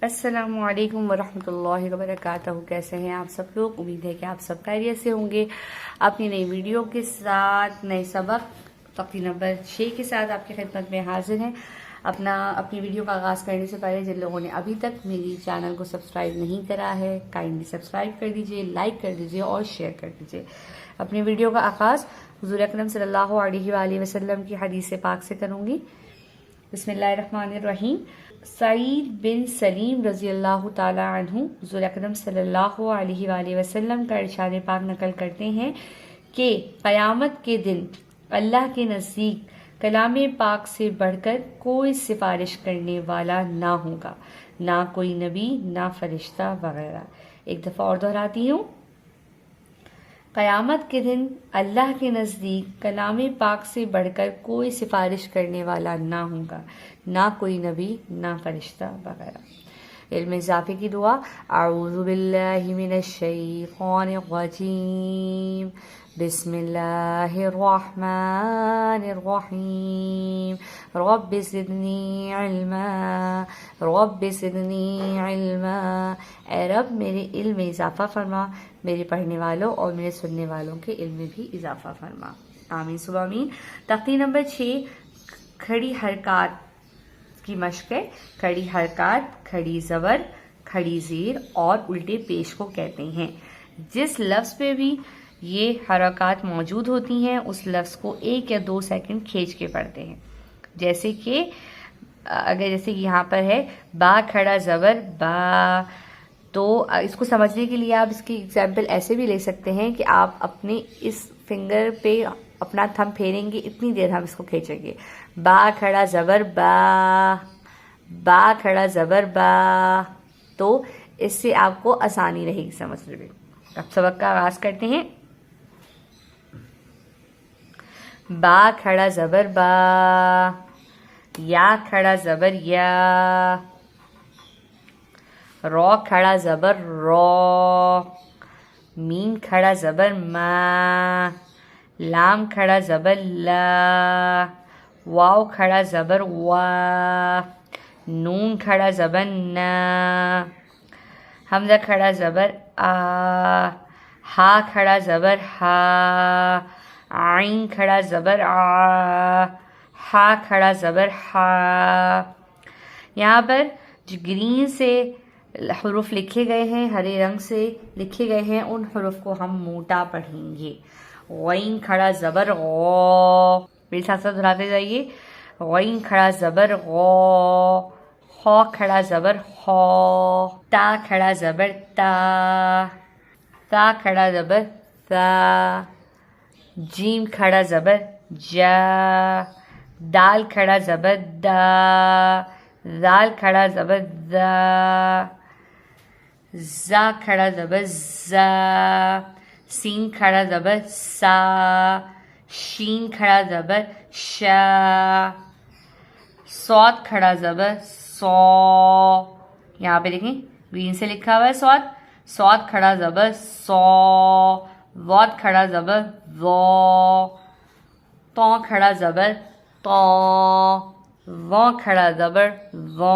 السلام علیکم ورحمۃ اللہ وبرکاتہ. کیسے ہیں آپ سب لوگ؟ امید ہے کہ آپ سب خیریت سے ہوں گے. اپنی نئی ویڈیو کے ساتھ نئے سبق تقریر نمبر 6 کے ساتھ آپ کی خدمت میں حاضر ہیں. اپنی ویڈیو کا آغاز کرنے سے پہلے جن لوگوں نے ابھی تک میری چینل کو سبسکرائب نہیں کرا ہے کائنڈلی سبسکرائب کر دیجئے، لائک کر دیجئے اور شیئر کر دیجئے. اپنی ویڈیو کا آغاز حضور اکرم صلی اللہ علیہ وآلہ وسلم کی حدیث پاک سے کروں گی. بسم اللہ الرحمن الرحیم. سعید بن سلیم رضی اللہ تعالی عنہ حضور اکرم صلی اللہ علیہ وآلہ وسلم کا ارشاد پاک نقل کرتے ہیں کہ قیامت کے دن اللہ کے نزدیک کلام پاک سے بڑھ کر کوئی سفارش کرنے والا نہ ہوگا، نہ کوئی نبی، نہ فرشتہ وغیرہ. ایک دفعہ اور دہراتی ہوں. قیامت کے دن اللہ کے نزدیک کلام پاک سے بڑھ کر کوئی سفارش کرنے والا نہ ہوگا، نہ کوئی نبی، نہ فرشتہ وغیرہ. علم اضافے کی دعا. اعوذ باللہ من الشیطان الرجیم. بسم اللہ الرحمن الرحیم. رب زدنی علما، رب زدنی علما. اے رب میرے علم میں اضافہ فرما، میرے پڑھنے والوں اور میرے سننے والوں کے علم میں بھی اضافہ فرما. آمین سب آمین. تقریر نمبر 6 کھڑی حرکات کی مشق ہے. کھڑی حرکات کھڑی زبر، کھڑی زیر اور الٹے پیش کو کہتے ہیں. جس لفظ پہ بھی یہ حرکات موجود ہوتی ہیں اس لفظ کو 1 یا 2 سیکنڈ کھینچ کے پڑھتے ہیں. جیسے کہ جیسے یہاں پر ہے با کھڑا زبر با، تو اس کو سمجھنے کے لیے آپ اس کی ایگزامپل ایسے بھی لے سکتے ہیں کہ آپ اپنے اس فنگر پہ اپنا تھم پھیریں گے، اتنی دیر ہم اس کو کھینچیں گے. با کھڑا زبر با، با کھڑا زبر با. تو اس سے آپ کو آسانی رہے گی سمجھنے میں. اب سبق کا آغاز کرتے ہیں. با کھڑا زبر با، یا کھڑا زبر یا، رو کھڑا زبر رو، میم کھڑا زبر ما، لام کھڑا زبر لا، واو کھڑا زبر وا، نون کھڑا زبر نا، حمزہ کھڑا زبر آ، ہا کھڑا زبر ہا، عین کھڑا زبر آ، ہا کھڑا زبر ہا. یہاں پر جو گرین سے حروف لکھے گئے ہیں، ہرے رنگ سے لکھے گئے ہیں، ان حروف کو ہم موٹا پڑھیں گے. غین کھڑا زبر غو، میرے ساتھ ساتھ دہراتے جائیے. غین کھڑا زبر غو، خو کھڑا زبر خو، تا کھڑا زبر تا، تا کھڑا زبر تا، جیم کھڑا زبر جا، دال کھڑا زبر دا، زال کھڑا زبر زا، زا کھڑا زبر زا، سین کھڑا زبر سا، شین کھڑا زبر شا، صاد کھڑا زبر سو. یہاں پہ دیکھیں گرین سے لکھا ہوا ہے صاد. صاد کھڑا زبر سو، واد کھڑا زبر وو، تو کھڑا زبر تو، وہ کھڑا زبر وہ،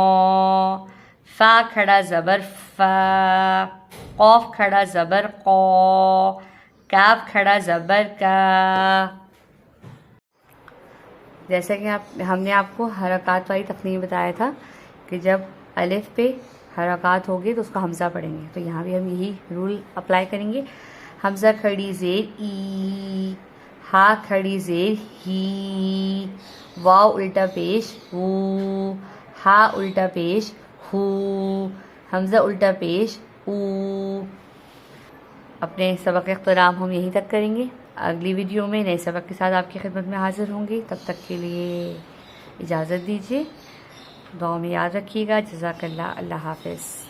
فا کھڑا زبر فا، قوف کھڑا زبر قو، کاف کھڑا زبر کا. جیسا کہ ہم نے آپ کو حرکات والی تقریر بتایا تھا کہ جب الف پہ حرکات ہوگی تو اس کا حمزہ پڑھیں گے، تو یہاں بھی ہم یہی رول اپلائی کریں گے. حمزہ کھڑی زیر ای، ہا کھڑی زیر ہی، واو الٹا پیش ہو، ہا الٹا پیش ہو، حمزہ الٹا پیش او. اپنے سبق اختتام ہم یہیں تک کریں گے. اگلی ویڈیو میں نئے سبق کے ساتھ آپ کی خدمت میں حاضر ہوں گے. تب تک کے لیے اجازت دیجیے. دعا میں یاد رکھیے گا. جزاک اللہ. اللہ حافظ.